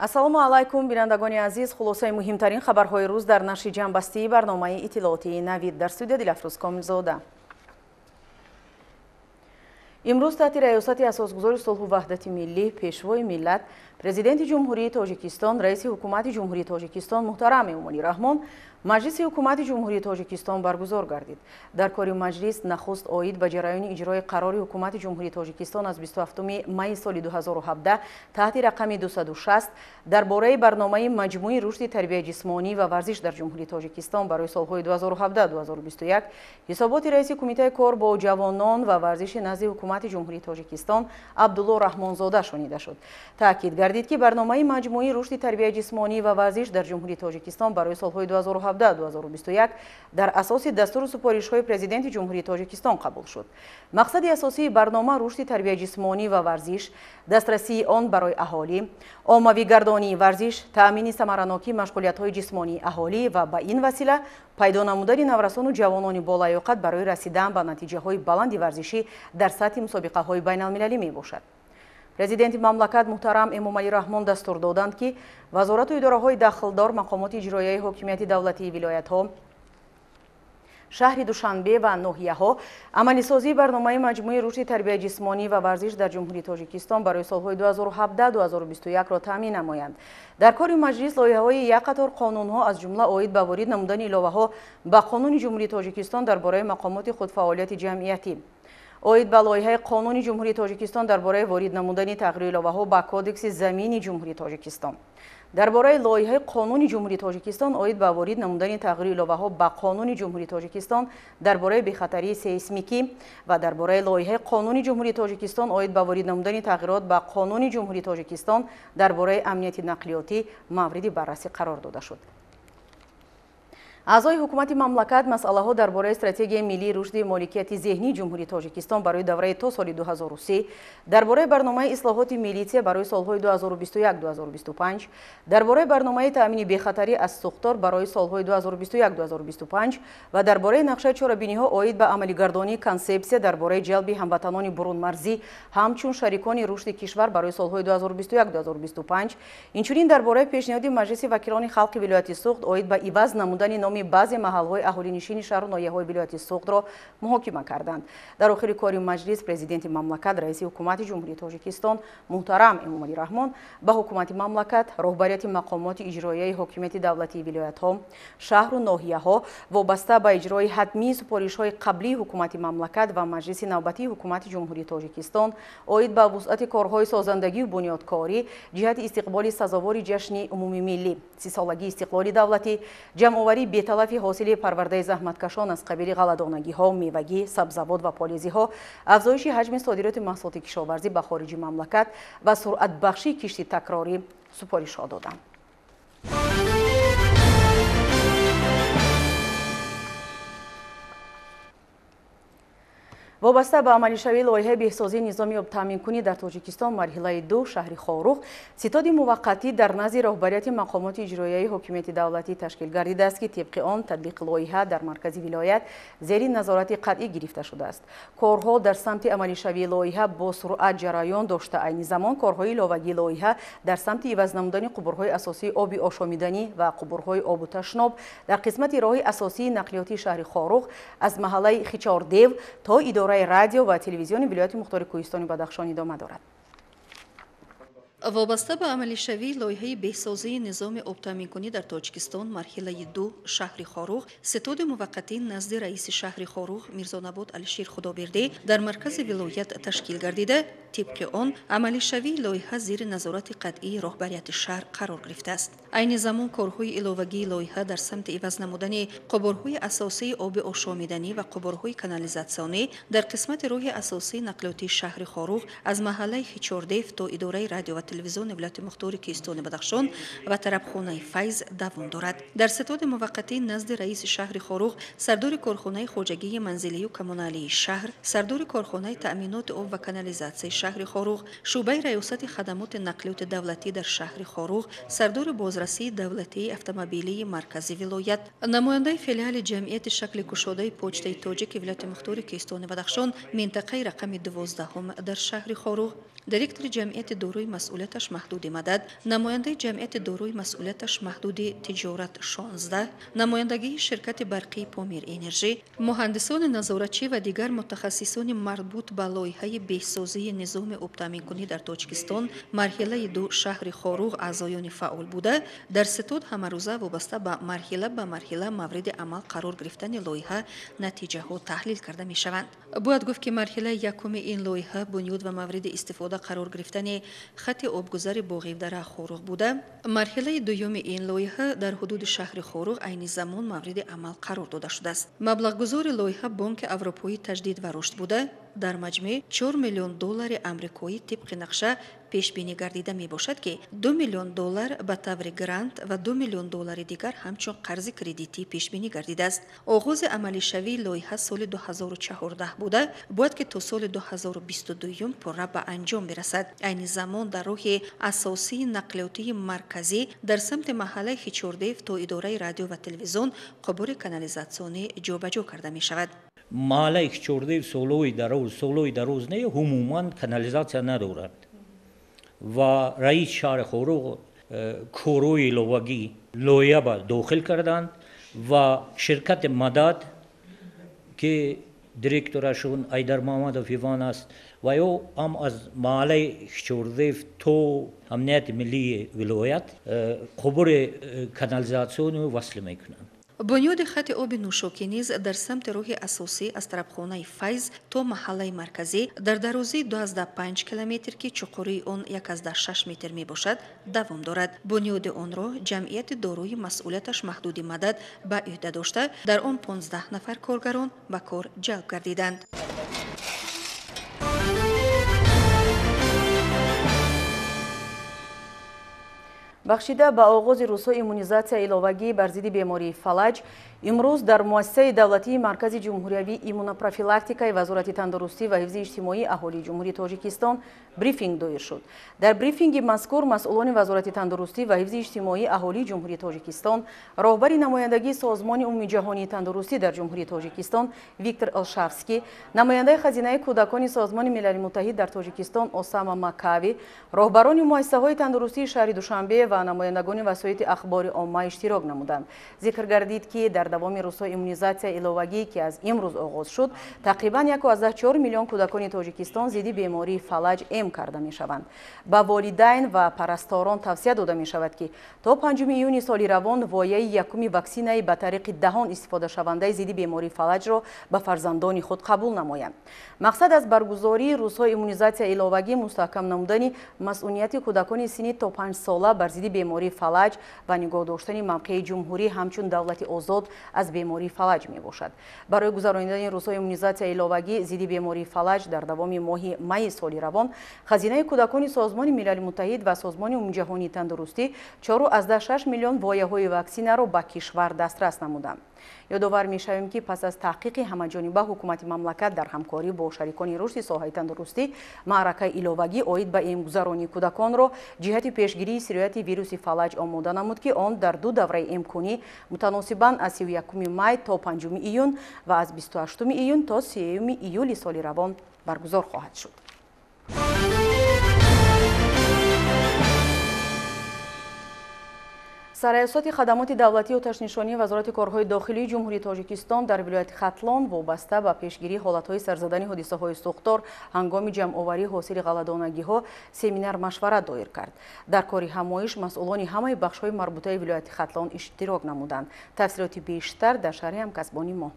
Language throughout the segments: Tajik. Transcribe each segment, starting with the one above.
Салом алайкум бинандагони азиз, хулосаи муҳимтарин хабарҳои рӯз дар нашри ҷамъбастии барномаи иттилоотии Навид дар студия Дилафрӯз Комилзода. имрӯз таҳти раёсати асосгузори сулҳу ваҳдати миллӣ, пешвои миллат, президенти ҷумҳурии Тоҷикистон, раиси ҳукумати ҷумҳурии Тоҷикистон муҳтарам Эмомалӣ Раҳмон маҷлиси ҳукумати ҷумҳурии Тоҷикистон баргузор гардид. Дар кори маҷлис нахуст оид ба ҷараёни иҷрои қарори ҳукумати ҷумҳурии Тоҷикистон аз 27 майи соли 2017 таҳти рақами 260 дар бораи барномаи маҷмӯи рушди тарбияи ҷисмонӣ ва варзиш дар ҷумҳурии Тоҷикистон барои солҳои 2017-2021 ҳисоботи раиси кумитаи кор бо ҷавонон ва варзиши назди ҳукумати ҷумҳурии Тоҷикистон Абдулло Раҳмонзода шунида шуд. Таъкид гардид ки барномаи маҷмӯи рушди тарбияи ҷисмонӣ ва варзиш дар ҷумҳурии Тоҷикистон барои солҳои 2017-2021 дар асоси дастуру супоришҳои президенти ҷумҳурии Тоҷикистон қабул шуд. Мақсади асосии барнома рушди тарбияи ҷисмонӣ ва варзиш, дастрасии он барои аҳолӣ, оммавигардонии варзиш, таъмини самаранокии машғулиятҳои ҷисмонии аҳолӣ ва ба ин васила пайдо намудани наврасону ҷавонони болаёқат барои расидан ба натиҷаҳои баланди варзишӣ дар сатҳи мусобиқаҳои байналмилалӣ мебошад. Президенти мамлакат муҳтарам Эмомалӣ Раҳмон дастур доданд ки вазорату идораҳои дахлдор, мақомоти иҷроияи ҳокимияти давлатии вилоятҳо, шаҳри Душанбе ва ноҳияҳо амалисозии барномаи маҷмӯи рушди тарбияи ҷисмонӣ ва варзиш дар ҷумҳурии Тоҷикистон барои солҳои 2017-2021-ро таъмин намоянд. Дар кори маҷлис лоиҳаҳои як қатор қонунҳо аз ҷумла оид ба ворид намудани иловаҳо ба Қонуни ҷумҳурии Тоҷикистон дар бораи мақомоти худфаъолияти ҷамъиятӣ, оид ба лоиҳаи Қонуни ҷумҳурии Тоҷикистон дар бораи ворид намудани тағйири иловаҳо ба Кодекси замини ҷумҳурии Тоҷикистон, дар бораи лоиҳаи Қонуни ҷумҳурии Тоҷикистон оид ба ворид намудани тағйири иловаҳо ба Қонуни ҷумҳурии Тоҷикистон дар бораи бехатарии сейсмикӣ ва дар бораи лоиҳаи Қонуни ҷумҳурии Тоҷикистон оид ба ворид намудани тағйирот ба Қонуни ҷумҳурии Тоҷикистон дар бораи амнияти нақлиётӣ мавриди баррасӣ қарор дода шуд. аъзои ҳукумати мамлакат масъалаҳо дар бораи стратегияи миллии рушди моликияти зеҳнии ҷумҳурии Тоҷикистон барои давраи то соли 2003, дар бораи барномаи ислоҳоти милитсия барои солҳои 2021-2025, дар бораи барномаи таъмини бехатарӣ аз сӯхтор барои солҳои 2021-2025 ва дар бораи нақшаи чорабиниҳо оид ба амалигардонии консепсия дар бораи ҷалби ҳамватанони бурунмарзӣ ҳамчун шарикони рушди кишвар барои солҳои 2021-2025, инчунин дар бораи пешниҳоди маҷлиси вакилони халқи вилояти Суғд оид ба иваз намудани номи баъзе маҳалҳои аҳолинишини шаҳру ноҳияҳои вилояти Суғдро муҳокима карданд. Дар охири кори маҷлис президенти мамлакат, раиси ҳукумати ҷумҳурии Тоҷикистон муҳтарам Эмомалӣ Раҳмон ба ҳукумати мамлакат, роҳбарияти мақомоти иҷроияи ҳокимияти давлатии вилоятҳо, шаҳру ноҳияҳо вобаста ба иҷрои ҳатмии супоришҳои қаблии ҳукумати мамлакат ва маҷлиси навбатии ҳукумати ҷумҳурии Тоҷикистон оид ба вусъати корҳои созандагию бунёдкорӣ ҷиҳати истиқболи сазовори ҷашни умуми миллӣ, 30-солагии истиқлоли давлатӣ, ҷамъоварии беталафи ҳосили парвардаи заҳматкашон аз қабили ғалладонагиҳо, мевагӣ, сабзавот ва полизиҳо, афзоиши ҳаҷми содироти маҳсулоти кишоварзӣ ба хориҷи мамлакат ва суръатбахшии кишти такрорӣ супоришҳо доданд. вобаста ба амалишавии лоиҳаи беҳсозии низоми обтаъминкунӣ дар Тоҷикистон марҳилаи 2 шаҳри Хорух ситоди муваққатӣ дар назди роҳбарияти мақомоти иҷроияи ҳокимияти давлатӣ ташкил гардидааст ки тибқи он татбиқи лоиҳа дар маркази вилоят зери назорати қатъӣ гирифта шудааст. Корҳо дар самти амалишавии лоиҳа бо суръат ҷараён дошта, айни замон корҳои иловагии лоиҳа дар самти иваз намудани қубурҳои асосии оби ошомиданӣ ва қубурҳои обу ташноб дар қисмати роҳи асосии нақлиётии шаҳри Хорух аз маҳаллаи Хичордев то идораи радио ва телевизиони вилояти мухтори Кӯҳистони Бадахшон идома дорад. вобаста ба амалишавии лоиҳаи беҳсозии низоми обтаъминкунӣ дар Тоҷикистон марҳилаи 2 шаҳри Хорух ситоди муваққатӣ назди раиси шаҳри Хорух Мирзонабод Алишир Худовердӣ дар маркази вилоят ташкил гардида, тибқи он амалишавии лоиҳа зери назорати қатъии роҳбарияти шаҳр қарор гирифтааст. айни замон корҳои иловагии лоиҳа дар самти иваз намудани қубурҳои асосии оби ошомиданӣ ва қубурҳои канализатсионӣ дар қисмати роҳи асосии нақлиётии шаҳри Хорух аз маҳаллаи Хичордев то идораи радио ва телевизиони вилояти мухтори Кӯҳистони Бадахшон ва тарабхонаи Файз давом дорад. дар ситоди муваққатӣ назди раиси шаҳри Хорух сардори корхонаи хоҷагии манзилию коммуналии шаҳр, сардори корхонаи таъминоти об ва канализатсияи шаҳр شهر خاروغ، شعبه ریاست خدمات نقلیات دولتی در شهر خاروغ، سردار بازرسی دولتی اتومبیلی مرکزی ولایت، نماینده فیلیال جمعیت شکل گشاده پوچت تاجیک ولایت مختار کیستان بدخشان منطقه رقم 12 در شهر خاروغ، دیرکتور جمعیت داروی مسئولیتش محدود مدد، نماینده جمعیت داروی مسئولیتش محدود تجارت 16، نمایندگی شرکت برقی پامیر انرژی، مهندسان نظارتچی و دیگر متخصصان مربوط به لایحه بهسازی نظام آبتامین‌کنی در تاجیکستان مرحله 2 شهر خاروغ اعضایان فعال بوده در ستاد همروزه وابسته به مرحله مورد عمل قرار گرفتن لایحه نتیجه ها تحلیل کرده می شوند. باید گفت که مرحله یکم این لایحه بنیاد و مورد استفاده قرار گرفتن خط آبگذر باغیودره خاروغ بوده. مرحله دوم این لایحه در حدود شهر خاروغ عین زمان مورد عمل قرار داده شده است. مبلغ گذار لایحه بانک اروپایی تجدید و رشد بوده. در مجموع 4 میلیون دلار آمریکایی طبق نقشه پیش بینی گردیده می باشد که 2 میلیون دلار به طور گرانت و 2 میلیون دلار دیگر همچون قرض کردیتی پیش بینی گردیده است. آغاز عملی شوی لایحه سال 2014 بوده، باید که تا سال 2022 پره به انجام برسد. عین زمان در راه اساسی نقلیاتی مرکزی در سمت محله خیچوردیف تا اداره رادیو و تلویزیون قبور کانالیزاسیونی جابجا کرده می شود. محله خیچوردیف سولوی دروز نه عموما کانالیزاسیون ندارد و رئیس شهر خاروغ کوروی لوگی لایحه با داخل کردند و شرکت مدد که دیرکتورشون ایدر محمد فیوان است و یا هم از محله خیچوردیف تو امنیت ملی ولایت قبور کانالیزاسیون وصل میکنند. بنیاد خط آب نوشاکی نیز در سمت راه اساسی از طرفخانه فیض تا محله مرکزی در درازی 12.5 کیلومتر که چقوری آن 1.6 متر می باشد دوام دارد. بنیاد آن را جمعیت داروی مسئولیتش محدود مدد به عهده داشته در آن 15 نفر کارگران به کار جلب گردیدند. بخشیده به آغاز روزهای ایمونیزاسیای ایلوگی بر ضد بیماری فلج، امروز در مؤسسه دولتی مرکز جمهوری ایمونوپروفیلاکتیکای وزارت تندرستی و حفظ اجتماعی اهالی جمهوری تاجیکستان بریفینگ دایر شد. در بریفینگ مذکور مسئولان وزارت تندرستی و حفظ اجتماعی اهالی جمهوری تاجیکستان، راهبر نمایندگی سازمان عمومی جهانی تندرستی در جمهوری تاجیکستان ویکتور الشافسکی، نماینده خزینه کودکان سازمان ملل متحد در تاجیکستان اوساما مکاوی، راهبران مؤسسه‌های تندرستی شهر دوشنبه و نمایندگان وسایط اخبار عامه اشتراک نمودند. ذکر گردید که در دوام روزهای ایمونیزاسیای ایلوگی که از امروز آغاز شد، تقریباً 1.4 میلیون کودکان تاجیکستان ضد بیماری فلج اعم کرده می شوند. با والدین و پرستاران توصیه داده می شود که تا 5 ایون سال روان وایه یکم واکسینه به طریق دهان استفاده شونده ضد بیماری فلج را به فرزندان خود قبول نمایند. مقصد از برگزاری روزهای ایمونیزاسیای ایلوگی مستحکم نمودن مسئولیت کودکان سنی تا 5 ساله بر ضد بیماری فلج و نگاه داشتن موقع جمهوری همچون دولت آزاد از بیماری فلج می باشد. برای گذراندن روزهای ایمونیزاسیای ایلوگی ضد بیماری فلج در دوام ماه می سال روان، خزینه کودکان سازمان ملل متحد و سازمان عمومی جهانی تندرستی 4.6 میلیون وایه‌های واکسینه را به کشور دسترس نمودند. یادآور می‌شویم که پس از تحقیق همه‌جانبه حکومت مملکت در همکاری با شریکان رشد ساحه تندرستی، معرکه ایلوگی عاید به امگذرانی کودکان را جهت پیشگیری سرایت ویروس فلج آماده نمود که آن در دو دوره امکانی متناسباً از 31 می تا 5 ایون و از 28 ایون تا 3 ایول سال روان برگزار خواهد شد. سرایسات خدمات دولتی آتش‌نشانی وزارت کارهای داخلی جمهوری تاجیکستان در ولایت ختلان وابسته به پیشگیری حالت‌های سرزدن حادثه‌های سوختار هنگام جمع‌آوری حاصل غله‌دانگی‌ها سمینار مشورت دایر کرد. در کار همایش مسئولان همه بخش‌های مربوطه ولایت ختلان اشتراک نمودند. تفصیلات بیشتر در شرح همکسبانی ما.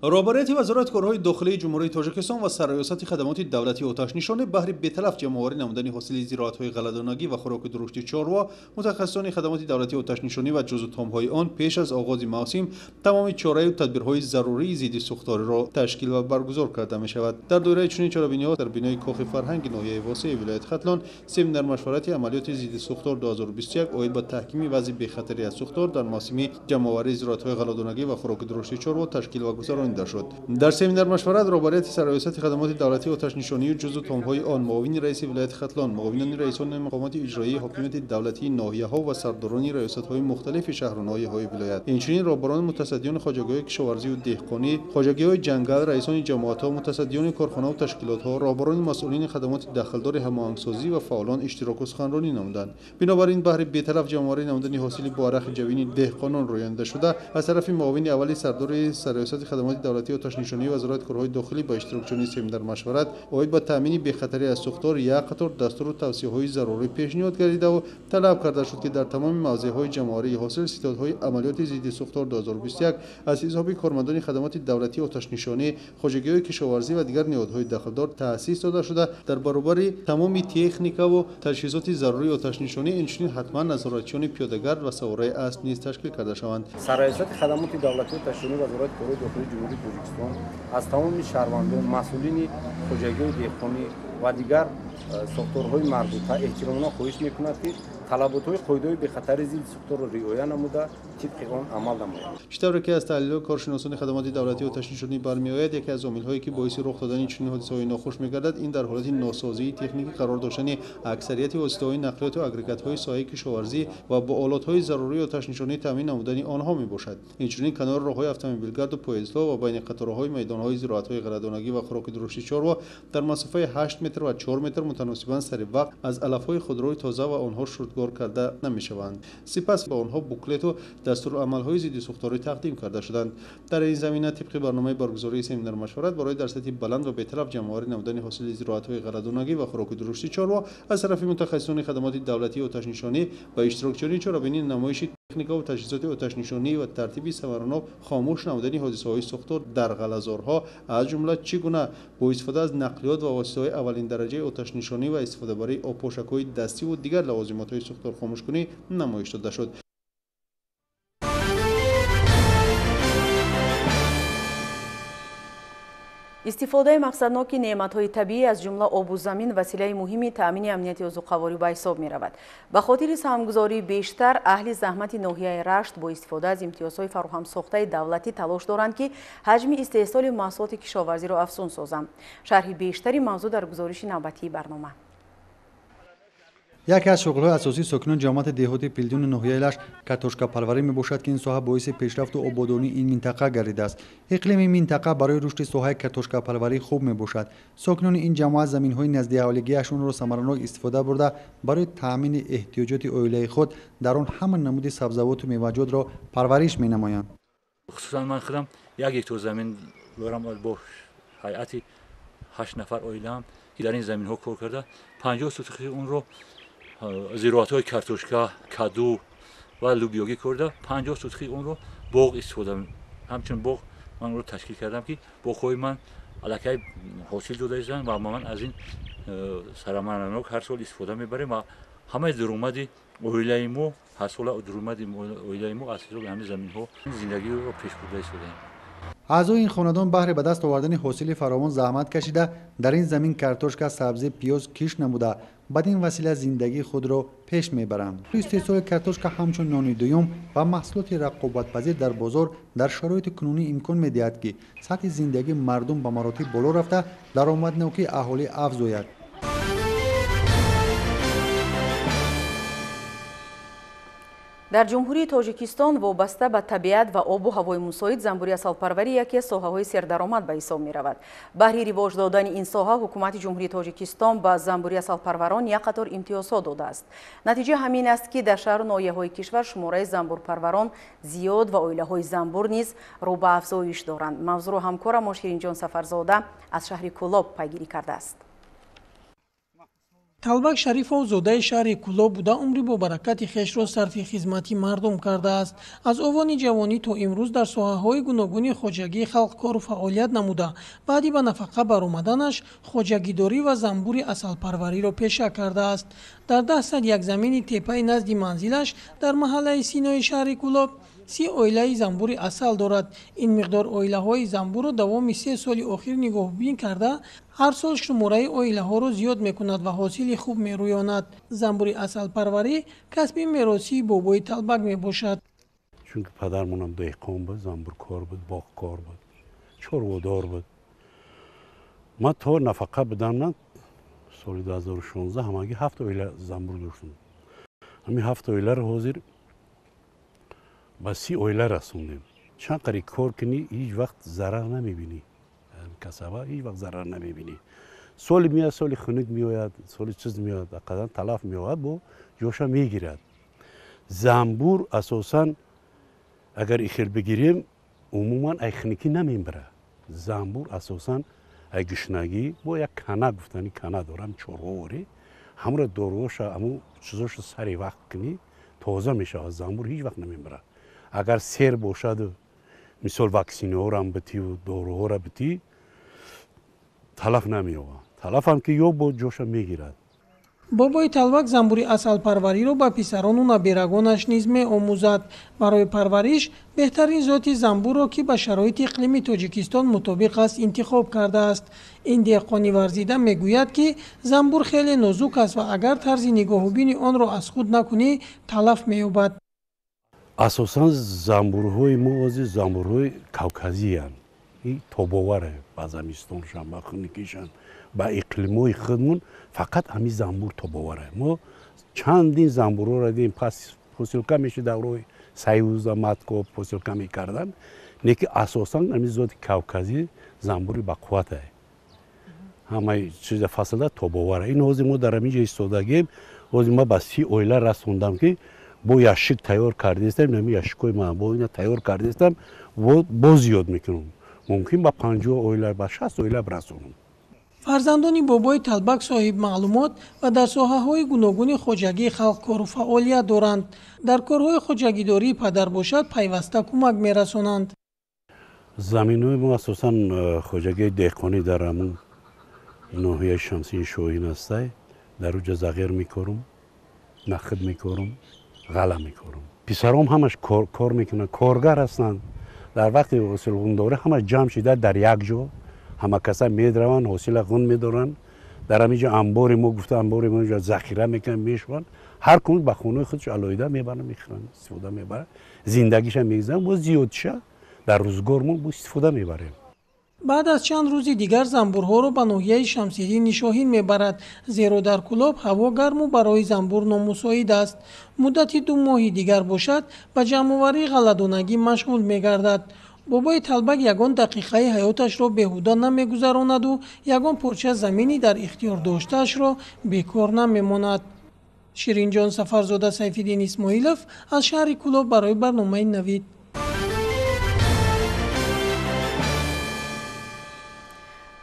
رهبریت وزارت کارهای داخلی جمهوری تاجیکستان و سرایسات خدمات دولتی آتش‌نشانی بهر بی‌تلف جمع‌آوری نمودن حاصل زراعت‌های غله‌دانگی و خوراک درشت چاروا، متخصصان خدمات دولتی آتش‌نشانی و جزو تام‌های آن پیش از آغاز موسم تمام چاره و تدبیرهای ضروری ضد سوختار را تشکیل و برگزار کرده می‌شود. در دوره چنین چاره‌بینی‌ها در بنای کاخ فرهنگ ناحیه واسع ولایت ختلان سمینار مشورتی عملیات ضد سوختار 2021 عاید به تحکیم وضع بی‌خطری از سوختار در موسم جمع‌آوری زراعت‌های غله‌دانگی و خوراک درشت چاروا تشکیل و گذارانی رانده شد. در سمینار مشورت رهبریت سرایست خدمات دولتی آتش‌نشانی و جزو تام‌های آن، معاون رئیس ولایت ختلان، معاونان رئیسان مقامات اجرایی حاکمیت دولتی ناحیه‌ها و سرداران ریاست‌های مختلف شهر و ناحیه‌های ولایت، اینچنین رهبران متصدیان خواجگی‌های کشاورزی و دهقانی، خواجگی‌های جنگل، رئیسان جماعت‌ها، متصدیان کارخانه‌ها و تشکیلات‌ها، رهبران مسئولین خدمات داخلدار هماهنگسازی و فعالان اشتراک و سخنرانی نمودند. بنابراین بهر بی‌طرف جمع‌آوری نمودن حاصل بارخ جوین دهقانان رویانده شده از طرف معاون اولی سردار سرایست خدمات دولتی آتش‌نشانی وزارت کارهای داخلی با اشتراک چنین سمینار مشورت اوید با تامین بی‌خطری از سوختار یک قطار دستور و توصیه‌های ضروری پیشنهاد گردیده و طلب کرده شد که در تمام موضع‌های جمع‌آوری حاصل ستادهای عملیات ضد سوختار 2021 از حساب کارمندان خدمات دولتی آتش‌نشانی، خواجگی‌های کشاورزی و دیگر نهادهای داخلدار تأسیس داده شده در برابر تمام تکنیک و تجهیزات ضروری آتش‌نشانی، اینچنین حتما نظارتچیان پیاده‌گرد و سواره اسب نیز تشکیل کرده شوند. سرایست خدمات دولتی آتش‌نشانی وزارت کارهای داخلی جمهوری تاجیکستان از تمام شهروندان، مسئولین خواجگی‌های دهقانی و دیگر ساختارهای مربوطه احتراما خواهش می‌کند که طلبات‌های قاعده به خطر ضد سوختار را رعایت نموده طبق آن عمل نمایند. چطور که از تحلیل کارشناسان خدمات دولتی آتش‌نشانی برمی‌آید یکی از عامل‌هایی که باعث رخ دادن چنین حادثه‌های ناخوش می‌گردد این در حالت ناسازی تکنیکی قرار داشتن اکثریت واسطه‌های نقلیات و اگریگات‌های ساحه کشاورزی و با آلات‌های ضروری آتش‌نشانی تامین نمودن آنها می‌باشد. اینچنین کنار راه‌های اتومبیلگرد و پویزها و بین قطارهای میدان‌های زراعت‌های غله‌دانگی و خوراک درشت چاروا در مسافه 8 متر و 4 متر متناسباً سر وقت از علف‌های خودروی تازه و آنها شورتگار کرده نمی‌شوند. سپس به آنها بوکلت و دستورالعمل‌های ضد سوختاری تقدیم کرده شدند. در این زمینه طبق برنامه برگزاری سمینار مشورت برای در سطح بلند و بی‌طرف جمع‌آوری نمودن حاصل زراعت‌های غله‌دانگی و خوراک درشت چاروا از طرف متخصصان خدمات دولتی آتش‌نشانی با اشتراک چنین چرابینی نمایش تکنیک‌ها و تجهیزات آتش‌نشانی و ترتیبی ثمراناک خاموش نمودن حادثه‌های سوختار در غله‌زارها از جمله چگونه با استفاده از نقلیات و واسطه‌های اولین درجه آتش‌نشانی و استفاده برای آبپاشک‌های دستی و دیگر لوازمات‌های سوختار خاموش کنی نمایش داده شد. استفاده مقصدناک نعمت‌های طبیعی از جمله آب و زمین وسیله مهمی تأمین امنیت عضوقواری به حساب می‌رود. به خاطر سهمگذاری بیشتر اهل زحمت ناحیه رشت با استفاده از امتیازهای فراهم ساخته دولتی تلاش دارند که حجم استحصال محصولات کشاورزی را افزون سازند. شرح بیشتری موضوع در گزارش نوبتی برنامه. یکی از شغل‌های اساسی ساکنان جماعت دهاتی پیلدون ناحیه لشت کاتوشکا پروری میباشد که این ساحه باعث پیشرفت و آبادانی این منطقه گردیده است. اقلیم این منطقه برای رشد ساحه کاتوشکا پروری خوب میباشد. ساکنان این جماعت زمین‌های نزد اهالیگیشان را ثمراناک استفاده برده برای تامین احتیاجات عائله خود در آن همان نمود سبزیجات و میوه‌جات را پرورش می‌نمایند. خصوصا من خودم یک هکتار زمین دارم با هیئت 8 نفر عائله‌ام که در این زمین‌ها کار کرده 50 سوتخی اون رو زراعت‌های کارتوشکا، کدو و لوبیایی کرده 50 سوتخی اون رو باغ استفاده همچنین باغ من رو تشکیل کردم که باغ‌های من الکی حاصل داده شدن و من از این سرمایه‌ناک هر سال استفاده می‌بریم و همه درآمد عائله ما هر سال درآمد عائله ما از همین زمین‌ها زندگی رو پیش برده شده. اعضای این خاندان بهر به دست آوردن حاصل فراوان زحمت کشیده در این زمین کارتوشکا، سبزی، پیاز کش نموده بدین وسیله زندگی خود را پیش میبرند. استحصال کارتوشکا همچون نان دوم و محصولات رقابت‌پذیر در بازار در شرایط کنونی امکان می‌دهد که سطح زندگی مردم به مراتب بالا رفته درآمدناکی اهالی افزاید. در جمهوری تاجیکستان وابسته به طبیعت و آب و هوای مساعد زنبوری عسلپروری یکی از ساحه‌های سردرآمد به حساب می‌رود. برای رواج دادن این ساحه حکومت جمهوری تاجیکستان به زنبوری عسلپروران یک قطار امتیازها داده است. نتیجه همین است که در شهر و ناحیه‌های کشور شماره زنبورپروران زیاد و عائله‌های زنبور نیز رو به افزایش دارند. موضوع را همکارم شیرین جان سفرزاده از شهر کولاب پیگیری کرده است. талбак шарифов зодаи шаҳри кулоб буда умри бо баракати хешро сарфи хизмати мардум кардааст. аз овони ҷавонӣ то имрӯз дар соҳаҳои гуногуни хоҷагӣ халқ кору фаъолият намуда баъди ба нафақа баромаданаш хоҷагидорӣ ва занбури асалпарвариро пеша кардааст. дар 10 сад як замини теппаи назди манзилаш дар маҳаллаи синои шаҳри кулоб 30 оилаи занбури асал дорад. ин миқдор оилаҳои занбурро давоми 3 соли охир нигоҳбин карда ҳар сол шумораи оилаҳоро зиёд мекунад ва ҳосили хуб мерӯёнад. занбури асалпарварӣ касби меросии бобои талбак мебошад. чунки падармонам деҳқон буд, занбуркор буд, боғкор буд. چروادار بود. ما تا نفقه بدم سال 2016 همگی 7 اویله زنبور داشتم. همین 7 اویله رو حاضر با 30 اویله رسوندیم. چند قری کار کنی هیچ وقت ضرر نمیبینی. کسبه هیچ وقت ضرر نمیبینی. سال میاد سال خنک میآید، سال چیز میاد، اقدام تلف میآید با جوشا میگیرد. زنبور اساساً اگر ایخل بگیریم عموما ایخنکی نمیبره. زنبور اساساً ای گشنگی با یک کنه گفتنی کنه دارم چرواری همون داروش همون چیزاش سری وقت کنی تازه میشه. از زنبور هیچ وقت نمیبره. اگر سیر باشد مثال واکسینه ها را هم بتی و داروها را بتی تلف نمیآورد. تلف هم که یا با جوش میگیرد. бобои талвак замбури асалпарвариро ба писарону набирагонаш низ меомӯзад. барои парвариш беҳтарин зоти замбурро ки ба шароити иқлими тоҷикистон мутобиқ аст интихоб кардааст. ин деҳқони варзида мегӯяд ки замбур хеле нозук аст ва агар тарзи нигоҳубини онро аз худ накунӣ талаф меёбад. اساساً زنبورهای ما از زنبورهای کاوکازی هستند. این تاباوره با زمستانشان با خنکیشان با اقلیمای خودمون فقط همین زنبور تاباوره. ما چندین زنبورها را دیدیم پس پوسیلکا میشه دورای سیوز ماتکو پوسیلکا میکردن. نیکی اساساً همین ذات کاوکازی زنبوری با قوته. همه چیز فصل تاباوره. این حوزه ما در همینجا ایستادگیم. حوزه ما با 30 اویله رسوندم که با یاشک تیار کرده استم. نمی یاشکای من با اینا تیار کرده استم و باز زیاد میکنم. ممکن با 50 اویله با 60 اویله برسونم. фарзандони бобои талбак соҳиб маълумот ва дар соҳаҳои гуногуни хоҷагӣ халқкору фаъолият доранд. дар корҳои хоҷагидории падар бошад пайваста кӯмак мерасонанд. заминҳои мо асосан хоҷагии деҳқонӣ дар ҳамун ноҳияи шамсии шоҳин ҳастай. дар уҷа зағир мекорум, нахид мекорум, ғала мекорум. писаром ҳамаш кор мекунанд, коргар ҳастанд. дар вақти ҳосилғундорӣ ҳамаш ҷамъ шуда дар як ҷо ҳама каса медраванд, ҳосила ғун медоранд. дар ҳаминҷо амбори мо гуфта амбори мо захира мекунанд, мешаванд. ҳар кунуд ба хонаи худаш алоҳида мебаранд, мехӯранд, истифода мебаранд. зиндагиша мегузаранд, боз зиёд ша дар рӯзгормон бо истифода мебарем. баъд аз чанд рӯзи дигар замбурҳоро ба ноҳияи шамсирӣ нишоҳин мебарад, зеро дар кӯлоб ҳаво гарму барои замбур номусоид аст. муддати 2 моҳи дигар бошад ба ҷамъоварии ғалладонагӣ машғул мегардад. бобои талбак ягон дақиқаи ҳаёташро беҳуда намегузаронаду ягон порча замини дар ихтиёр доштаашро бекор намемонад. ширинҷон сафарзода, сайфиддин исмоилов аз шаҳри кӯлоб барои барномаи навид.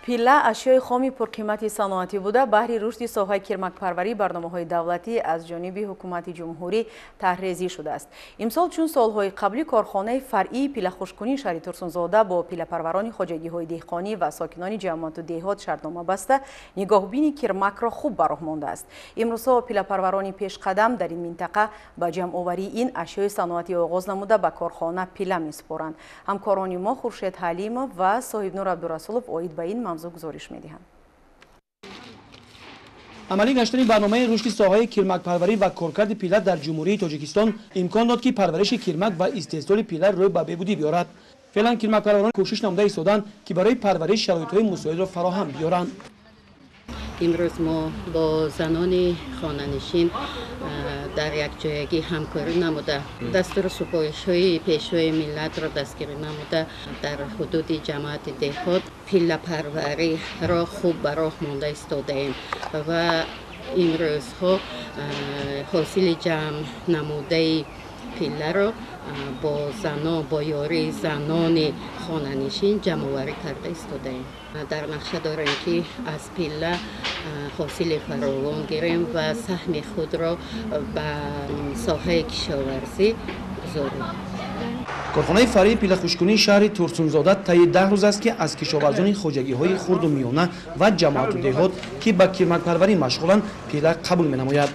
пилла ашёи хоми пурқимати саноатӣ буда баҳри рушди соҳаи кирмакпарварии барномаҳои давлатӣ аз ҷониби ҳукумати ҷумҳурӣ таҳрезӣ шудааст. имсол чун солҳои қаблӣ корхонаи фаръии пиллахушкунии шаҳри турсунзода бо пиллапарварони хоҷагиҳои деҳқонӣ ва сокинони ҷамъату деҳот шартнома баста нигоҳубини кирмакро хуб ба роҳ мондааст. имрӯзҳо пиллапарварони пешқадам дар ин минтақа ба ҷамъоварии ин ашёи саноатӣ оғоз намуда ба корхона пилла месупоранд. ҳамкорони мо Хуршед Ҳалимов ва Соҳибнур Абдурасулов оид ба ин мавзӯъ гузориш медиҳанд. амалӣ гаштани барномаи рушди соҳаи кирмакпарварӣ ва коркарди пилла дар ҷумҳурии Тоҷикистон имкон дод ки парвариши кирмак ва истеҳсоли пилла рӯй ба бебудӣ биёрад. феълан кирмакпарварон кӯшиш намуда истоданд ки барои парвариш шароитҳои мусоидро фароҳам биёранд. имрӯз мо бо занони хонанишин дар якҷоягӣ ҳамкорӣ намуда дастуру супоишҳои пешвои миллатро дастгирӣ намуда дар ҳудуди ҷамъияти деҳот пиллапарвариро хуб ба роҳ монда истодаем ва имрӯзҳо ҳосили ҷамъ намудаи пилларо бо занон бо ёрии занони хонанишин ҷамъоварӣ карда истодаем. дар нақша дорем ки аз пилла ҳосили фаровон гирем ва саҳми худро ба соҳаи кишоварзӣ гузорем. корхонаи фаръии пиллахушкунии шаҳри турсунзода таи 10 рӯз аст ки аз кишоварзони хоҷагиҳои хурду миёна ва ҷамъату деҳот ки ба кирмакпарварӣ машғуланд пилла қабул менамояд.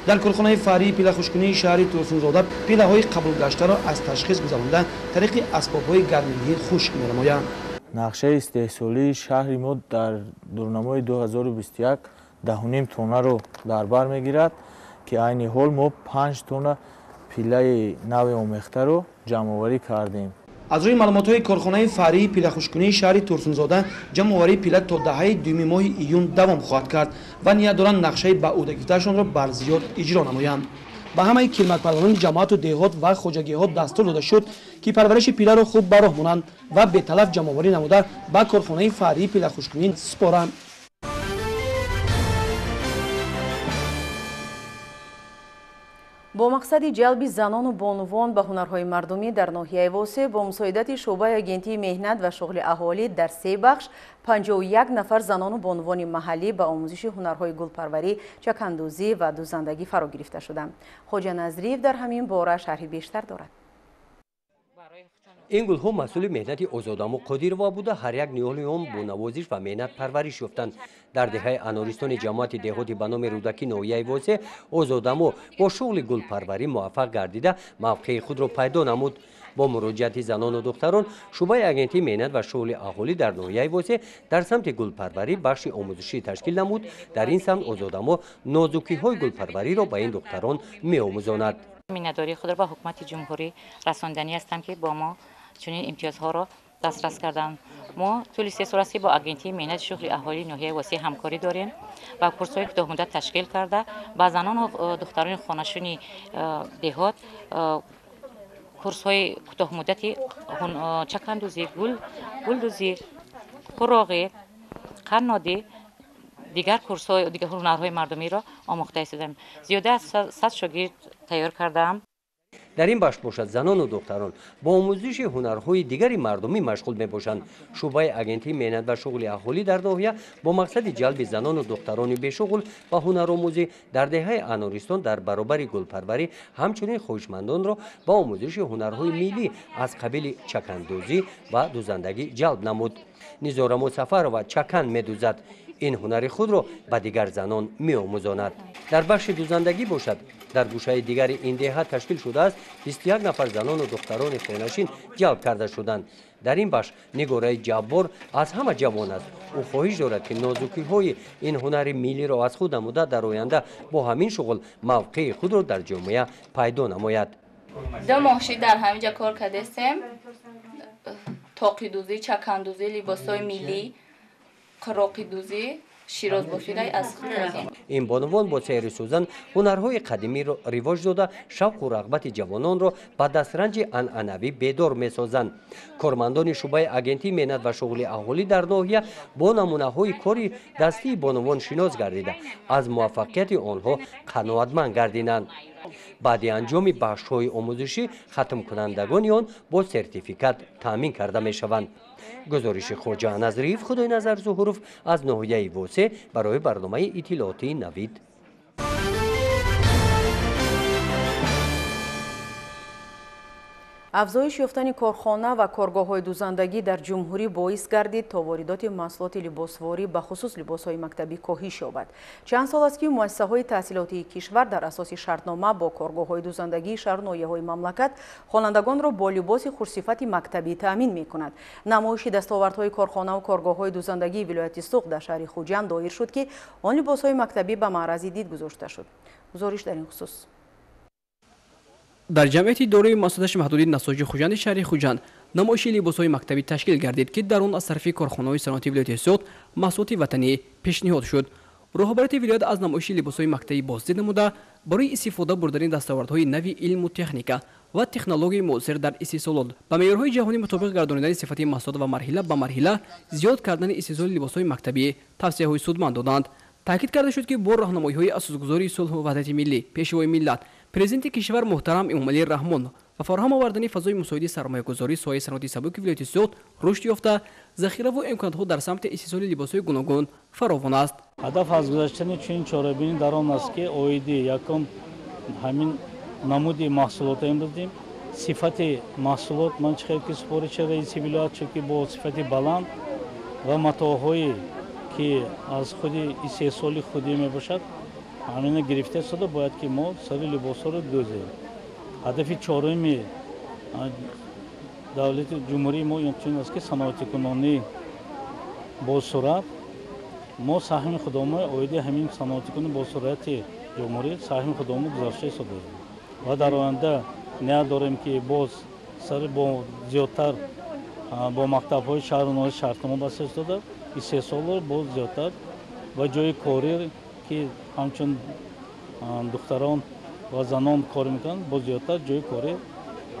дар корхонаи фаръии пиллахушкунии шаҳри турсунзода пиллаҳои қабулгаштаро аз ташхис гузаронда тариқи асбобҳои гармигир хушк менамоянд. нақшаи истеҳсолии шаҳри мо дар дурнамои 2021 10.5 тоннаро дар бар мегирад ки айни ҳол мо 5 тонна пиллаи нави омехтаро ҷамъоварӣ кардем. از روی معلومات‌های کارخانه فرعی پیله‌خشک‌کنی شهر ترسونزاده جمع‌آوری پیله تا دهه دوم ماه ایون دوام خواهد کرد و نیت دارند نقشه به عهده گرفته‌شان را بر زیاد اجرا نمایند. به همه کلمت‌پروران جماعت و دهات و خواجگی‌ها دستور داده شد که پرورش پیله را خوب به راه مانند و به تلف جمع‌آوری نموده به کارخانه فرعی پیله‌خشک‌کنی سپارند. با مقصد جلب زنان و بانوان به هنرهای مردمی در ناحیه واسه با مساعدت شعبه آگنتی مهنت و شغل اهالی در 3 بخش 51 نفر زنان و بانوان محلی به آموزش هنرهای گلپروری، چکندوزی و دوزندگی فرا گرفته شدند. خوجا نظریف در همین باره شرح بیشتر دارد. این گل‌ها مسئول مهنت آزادم و قدیروا بوده، هر یک نیالی هم با نوازش و مهنت پرورش یافتند. در دهه انوریستان جماعت دهاتی به نام رودکی ناحیه واسه آزادم با شغل گلپروری موفق گردیده موقع خود را پیدا نمود. با مراجعت زنان و دختران شعبه آگنتی مهنت و شغل اهالی در ناحیه واسه در سمت گلپروری بخش آموزشی تشکیل نمود. در این سمت آزادم نازکی‌های گلپروری را به این دختران می‌آموزاند. میان‌داری خود را با حکومت جمهوری رساندنی هستم که با ما چنین امتیازها را دسترس کردن. ما طول 3 سال است با آگنتی مهنت شغل اهالی ناحیه واسه همکاری داریم و کورس‌های کوتاه مدت تشکیل کرده با زنان و دختران خانه‌شون دهات کورس‌های کوتاه مدتی چکندوزی، گلدوزی، خراقی، قنادی دیگر کورس‌های دیگر هنرهای مردمی را آموخته هستم. زیاده از 100 شاگرد تیار کردم. در این بخش باشد زنان و دختران با آموزش هنرهای دیگری مردمی مشغول می باشند. شعبه آگنتی مهنت و شغل اهالی در ناحیه با مقصد جلب زنان و دختران بیشغل و هنرآموزی در دهه انوریستان در برابر گلپروری همچنین خواهشمندان را با آموزش هنرهای ملی از قبیل چکندوزی و دوزندگی جلب نمود. نیزارم سفر و چکن می‌دوزد. این هنر خود را به دیگر زنان می‌آموزاند. در بخش دوزندگی باشد در گوشه دیگر این دهه تشکیل شده است 21 نفر زنان و دختران خانه‌شین جلب کرده شدند. در این بخش نگارای جبار از همه جوان است. او خواهش دارد که نازکی‌های این هنر ملی را از خود نموده در آینده با همین شغل موقع خود را در جامعه پیدا نماید. 2 ماه در همینجا کار کردیم. تاقی دوزی، چکندوزی، لباسای ملی، قراقی دوزی، شیراز بافی از خود کردیم. این بانوان با سیر سوزن هنرهای قدیمی را رواج داده شوق و رغبت جوانان را به دسترنج عنعنوی بیدار می‌سازند. کارمندان شعبه آگنتی مهنت و شغل اهالی در ناحیه با نمونه‌های کاری دستی بانوان شناس گردیده از موفقیت آنها قناعتمند گردیدند. بعد انجام بخش‌های آموزشی ختم کنندگان آن با سرتیفیکات تامین کرده می‌شوند. گزارش خوجا نظریف خدای نظر ظهورف از ناحیه واسه برای برنامه اطلاعاتی نوید. افزایش یافتن کارخانه و کارگاه‌های دوزندگی در جمهوری باعث گردید تا واردات محصولات لباسواری به خصوص لباس‌های مکتبی کاهش یابد. چند سال است که مؤسسه‌های تحصیلاتی کشور در اساس شرطنامه با کارگاه‌های دوزندگی شهر ناحیه‌های مملکت خوانندگان را با لباس خوشصفت مکتبی تامین می‌کند. نمایش دستاوردهای کارخانه و کارگاه‌های دوزندگی ولایت سوق در شهر خوجند دایر شد که آن لباس‌های مکتبی به معرض دید گذاشته شد. گزارش در این خصوص در جمعیت دوره مسادش محدودی نساجی خوجند شهر خوجند نمایش لباس‌های مکتبی تشکیل گردید که در آن از طرف کارخانه‌های صنعتی ولایت سوق محصولات وطنی پیشنهاد شد. رهبرت ولایت از نمایش لباس‌های مکتبی بازدید نموده برای استفاده بردن دستاوردهای نوی علم و تکنیک و تکنولوژی معاصر در استحصالات با معیارهای جهانی مطابق گردانیدن صفت محصولات و مرحله به مرحله زیاد کردن استحصال لباس‌های مکتبی توصیه‌های سودمند دادند. تاکید کرده شد که با راهنمایی‌های اساسگذاری صلح و وحدت ملی پیشوای ملت پرزیدنت کشور محترم امامعلی رحمان و فراهم آوردن فضای مساعد سرمایه‌گذاری سایه صنعتی سبک ولایت سوق رشد یافته ذخیره و امکانات‌ها در سمت استحصال لباس‌های گوناگون فراوان است. هدف از گذاشتن چنین چاره‌بینی در آن است که اویدی یکم همین نمود محصولات امروزیم صفت محصولات من چه که سپارش رئیس ولایت چه با صفت بلند و متاع‌های که از خودی استحصال خودی میباشد همین گرفته شده باید که ما سر لباس‌ها رو دوزیم. هدف چهارمی دولت جمهوری ما این است که صنعت کنونی با سرعت ما سهم خودمون اویده همین صنعت کنونی با سرعت جمهوری سهم خودمون گذاشته شده و در آینده نداریم که باز сар бо зиёдтар бо мактабҳои шаҳрноҳи шартнома баста шуда 3 сол бо зиёдтар ва ҷои корӣ ки ҳамчун духтарон ва занон кор мекунанд бо зиёдтар ҷои корӣ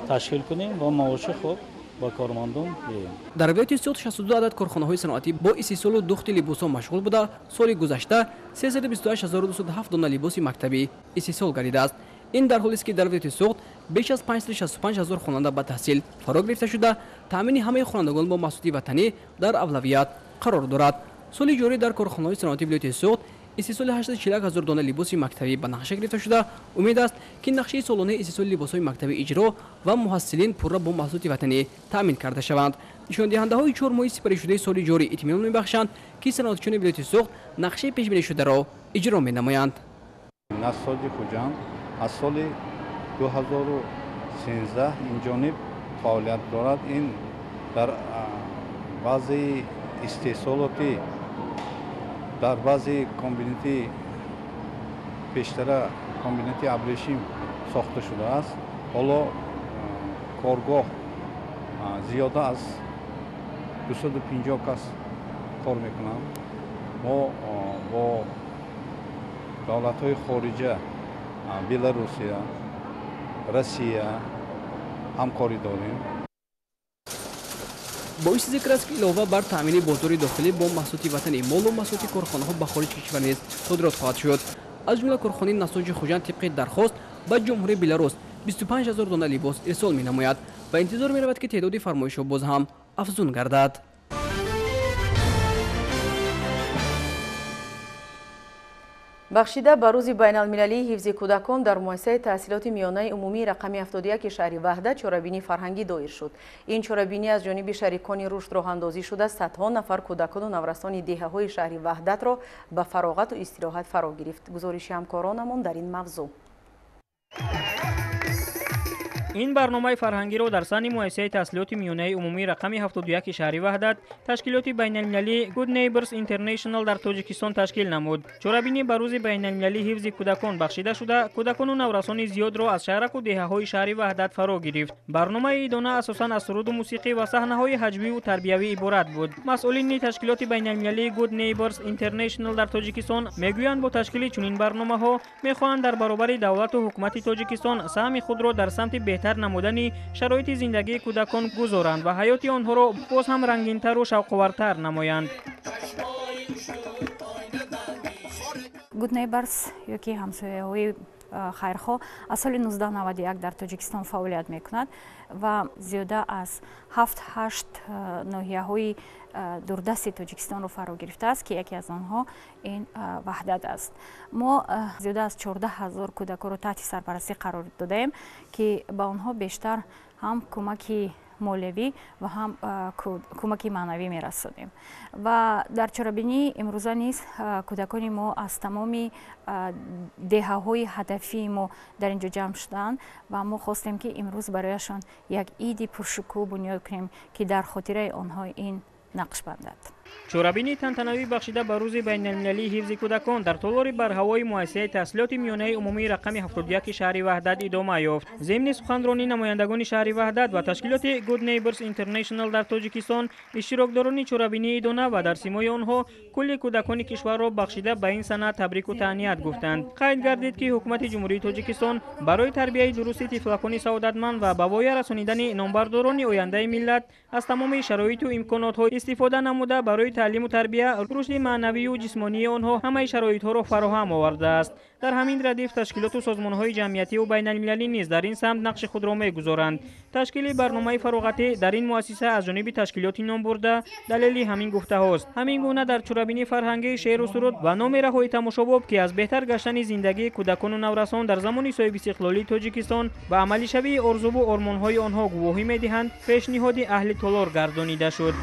ташкил кунем ва маоши хуб ба кормандон биёем. дар виloyati Siyot 62 адад корхонаҳои саноатӣ бо истеҳсолу духти либосҳо машғул буда, соли гузашта 328207 дона либоси мактабӣ истеҳсол гардидааст. ин дар ҳолест ки дар виloyati Siyot беш аз 565000 хонанда ба таҳсил фаро гирифта шуда, таъмини ҳамаи хонандагон бо маҳсулоти ватанӣ дар авлавият қарор дорад. соли ҷорӣ дар корхонаҳои саноатӣ виloyati Siyot истеҳсоли 841000 дона либоси мактабӣ ба нақша гирифта шуда, умед аст ки нақшаи солонаи истеҳсоли либосҳои мактабӣ иҷро ва муҳассилин пурра бо маҳсулоти ватанӣ таъмин карда шаванд. нишондиҳандаҳои 4 моҳи сипаришудаи соли ҷорӣ итминон мебахшанд ки саноатчиёни виloyati Siyot нақшаи пешбинишударо иҷро менамоянд. насоҷи хуҷанд аз соли 2013 инҷониб фаъолият дорад. ин дар баъзи истеҳсолоти дар баъзи комбинати пештара комбинати абрешим сохта шудааст. ҳоло коргоҳ зиёда аз 250 кас кор мекунанд. мо бо давлатҳои хориҷа Беларусия, Россия ҳамкорӣ дорем. боиси зикр аст ки илова бар таъмини бозори дохилӣ бо маҳсулоти ватанӣ молу маҳсулоти корхонаҳо ба хориҷи кишвар низ содирот хоҳад шуд. аз ҷумла корхонаи насоҷи хуҷанд тибқи дархост ба ҷумҳурии Беларус 25000 дона либос ирсол менамояд ва интизор меравад ки теъдоди фармоишҳо боз ҳам афзун гардад. бахшида ба рӯзи байналмилалии ҳифзи кӯдакон дар муассисаи таҳсилоти миёнаи умумии рақами 71 шаҳри ваҳдат чорабинии фарҳангӣ доир шуд. ин чорабинӣ аз ҷониби шарикони рушд роҳандозӣ шуда садҳо нафар кӯдакону наврасони деҳаҳои шаҳри ваҳдатро ба фароғату истироҳат фаро гирифт. гузориши ҳамкоронамон дар ин мавзӯъ. ин барномаи фарҳангиро дар сани муассисаи таҳсилоти миёнаи умумии рақами 71 шаҳри ваҳдат ташкилоти байналмилалии Good Neighbors International дар Тоҷикистон ташкил намуд. чорабинӣ ба рӯзи байналмилалии ҳифзи кӯдакон бахшида шуда, кӯдакону наврасони зиёдро аз шаҳраку деҳаҳои шаҳри ваҳдат фаро гирифт. барномаи идона асосан аз суруду мусиқӣ ва саҳнаҳои ҳаҷвиву тарбиявӣ иборат буд. масъулини ташкилоти байналмилалии Good Neighbors International дар Тоҷикистон мегӯянд бо ташкили чунин барномаҳо мехоҳанд дар баробари давлату ҳукумати Тоҷикистон саҳми худро дар самти беҳтар намудани шароити зиндагии кӯдакон гузоранд ва ҳаёти онҳоро боз ҳам рангинтару шавқовартар намоянд. Good Neighbors ёки ҳамсояҳои хайрхоҳ аз соли 1991 дар Тоҷикистон фаъолият мекунад ва зиёда аз 7-8 ноҳияҳои дурдасти Тоҷикистонро фаро гирифтааст ки яке аз онҳо ин ваҳдат аст. мо зиёда аз 14000 кӯдаконро таҳти сарпарастӣ қарор додаем ки ба онҳо бештар ҳам кӯмаки молиявӣ ва ҳам кӯмаки маънавӣ мерасонем. ва дар чорабинии имрӯза низ кӯдакони мо аз тамоми деҳаҳои ҳадафии мо дар инҷо ҷамъ шуданд ва мо хостем ки имрӯз барояшон як иди пуршукӯҳ бунёд кунем ки дар хотираи онҳо ин нақш бандад. чорабинӣ тантанавӣ бахшида ба рӯзи байналмилалии ҳифзи кӯдакон дар толори барҳавои муассисаи таҳсилоти миёнаи умумии рақами 71 шаҳри ваҳдат идома ёфт. зимни суханронӣ намояндагони шаҳри ваҳдат ва ташкилоти Good Neighbors International дар Тоҷикистон иштирокдорони чорабинии идона ва дар симои онҳо кулли кӯдакони кишварро бахшида ба ин санъат табрику таҳният гуфтанд. қайд гардид ки ҳукумати ҷумҳурии Тоҷикистон барои тарбияи дурусти тифлакони саодатманд ва ба воя расонидани номбардорони ояндаи миллат аз тамоми шароиту имконотҳо истифода намуда барои таълиму тарбия рушди маънавию ҷисмонии онҳо ҳамаи шароитҳоро фароҳам овардааст. дар ҳамин радиф ташкилоту созмонҳои ҷамъиятиву байналмилалӣ низ дар ин самт нақши худро мегузоранд. ташкили барномаи фароғатӣ дар ин муассиса аз ҷониби ташкилоти номбурда далели ҳамин гуфтаҳост. ҳамин гуна дар чорабини фарҳангӣ шеъру суруд ва номераҳои тамошобоб ки аз беҳтар гаштани зиндагии кӯдакону наврасон дар замони соҳибистиқлолии Тоҷикистон ва амалишавии орзуву ормонҳои онҳо гувоҳӣ медиҳанд, пешниҳоди аҳли толор гардонида шуд.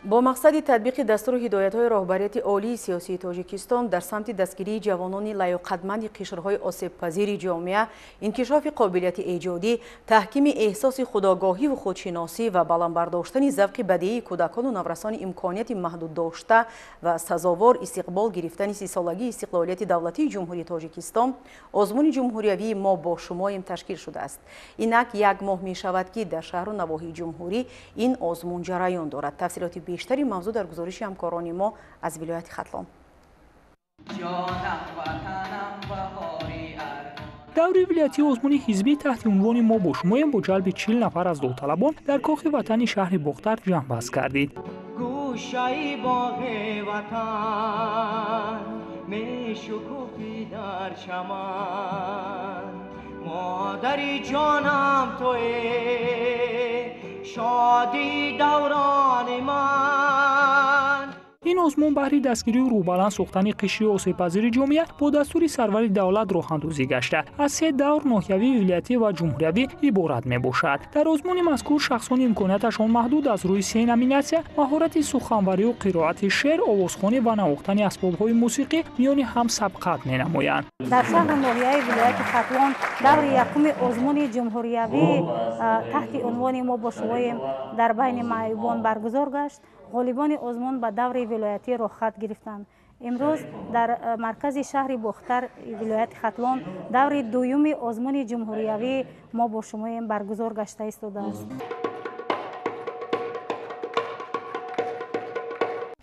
با مقصد تطبیق دستور هدایت‌های راهبریت عالی سیاسی تاجیکستان در سمت دستگیری جوانان لیاقتمند قشرهای آسیب‌پذیر جامعه، انکشاف قابلیت ایجادی، تحکیم احساس خودآگاهی و خودشناسی و بلند برداشتن ذوق بدیعی کودکان و نورسان امکانیت محدود داشته و سزاوار استقبال گرفتن 30 سالگی استقلالیت دولتی جمهوری تاجیکستان، آزمون جمهوریوی ما با شمایم تشکیل شده است. اینک یک ماه می شود که در شهر و نواحی جمهوری این آزمون جریان دارد. تفصیلات بیشتری موضوع در گزارش همکاران ما از ولایت ختلان. دوره ولایتی آزمون حزبی تحت عنوان ما با شمایم با جلب 40 نفر از داوطلبان در کاخ وطنی شهر باختر جمع بست کردید. گوشه باغ وطن می شکوفی در چمن، مادری جانم توی شادی دوران من. این آزمون بهر دستگیری و روبلند ساختن قشر آسیب‌پذیر جامعه با دستور سرور دولت راه‌اندازی گشته از 3 دور ناحیوی، ولایتی و جمهوریوی عبارت میباشد. در آزمون مذکور شخصان امکاناتشان محدود از روی 3 نامیناسیون: مهارت سخنوری و قرائت شعر، آوازخوانی و نواختن اسباب‌های موسیقی میان هم سبقت می‌نمایند. در شهر ناحیه ولایت ختلان دور یکم آزمون جمهوریوی تحت عنوان ما با شمایم در بین معیوبان برگزار گشت. غالبان آزمون به دور ولایتی را خط گرفتند. امروز در مرکز شهر باختر ولایت ختلان دور دوم آزمون جمهوریوی ما با شمایم برگزار گشته ایستاده است.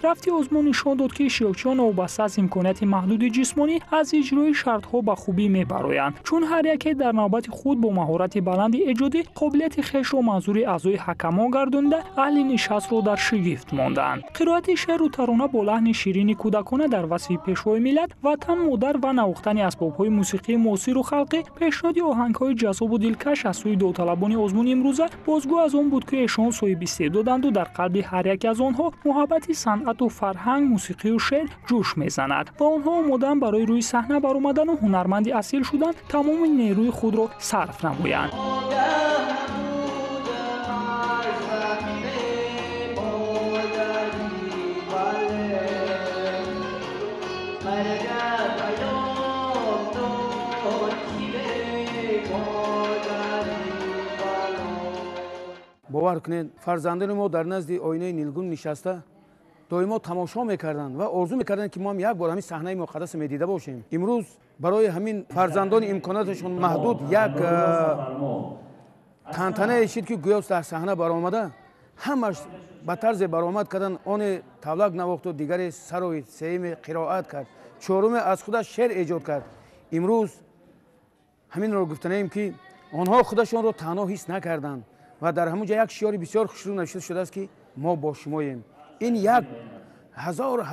رفتی آزمون نشان داد که شیوخچیان وابسته از امکانات محدود جسمانی از اجرای شرطها به خوبی میبرایند، چون هر یک در نوبت خود با مهارت بلند ایجادی قابلیت خویش را منظور اعضای حکما گردانده اهل نشست را در شگفت ماندند. قرائت شعر و ترانه با لحن شیرین کودکانه در وصف پیشوای ملت، وطن مادر و نواختن اسباب‌های موسیقی معاصر و خلقی، پیشنهاد آهنگ‌های جذاب و دلکش از سوی داوطلبان آزمون امروزه بازگو از آن بود که ایشان صاحب استعدادند و در قلب هر یک از آنها محبت صنعت و فرهنگ، موسیقی و شعر جوش میزند و آنها آماده‌اند برای روی صحنه برآمدن و هنرمندی اصیل شدن تمام نیروی خود را صرف نمایند. باور کنید فرزندان ما در نزد آینه نیلگون نشسته دائما تماشا میکردند و آرزو میکردند که ما هم یک بار همین صحنه مقدس میدیده باشیم. امروز برای همین فرزندان امکاناتشون محدود یک تنتنه شد که گویا در صحنه برآمده، همش به طرز برآمد کردن. آن تبلک نواخت و دیگری سروی، سوم قرائت کرد، چهارم از خودش شعر ایجاد کرد. امروز همین رو گفتنیم که آنها خودشون رو تنها حس نکردند و در همونجا یک شعر بسیار خوشرو نوشته شده است که ما با شماییم. این یک هزار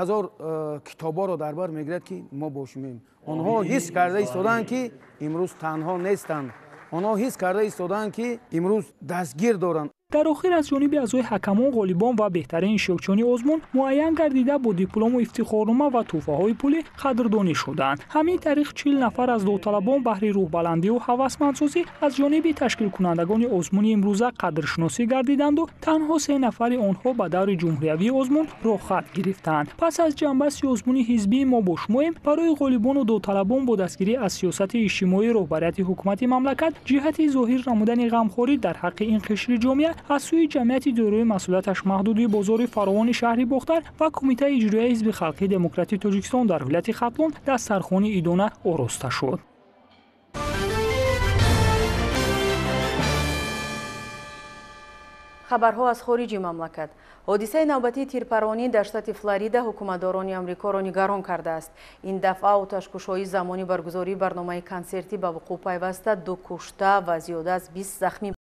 کتابا رو در بر میگیرد که ما با شماییم. آنها حس کرده ایستادند که امروز تنها نیستند. آنها حس کرده ایستادند که امروز دستگیر دارند. در آخر از جانب اعضای حکمان، غالبان و بهترین شیوخچیان آزمون معین گردیده با دیپلم و افتخارنامه و تحفه‌های پولی قدردانی شدند. همین طریق 40 نفر از داوطلبان بهر روح‌بلندی و هوسمندسازی از جانب تشکیل کنندگان آزمون امروزه قدرشناسی گردیدند و تنها 3 نفر آنها به دور جمهوریوی آزمون را خط گرفتند. پس از جنبست آزمون حزبی ما با شماییم برای غالبان و داوطلبان با دستگیری از سیاست اجتماعی راهبریت حکومت مملکت جهت ظاهر نمودن غمخواری در حق این قشر جامعه از سوی جمعیت دارای مسئولیتش محدود بازار فراوان شهر باختر و کمیته اجرایی حزب خلقی دموکراتیک تاجیکستان در ولایت ختلان دسترخوان ایدانه آراسته شد. خبرها از خارج مملکت. حادثه نوبتی تیرپرانی در شتات فلوریدا حکومتداران آمریکا را نگران کرده است. این دفعه آتش‌کش‌های زمانی برگزاری برنامه کنسرتی به وقوع پیوسته 2 کشته و زیاده از 20 زخمی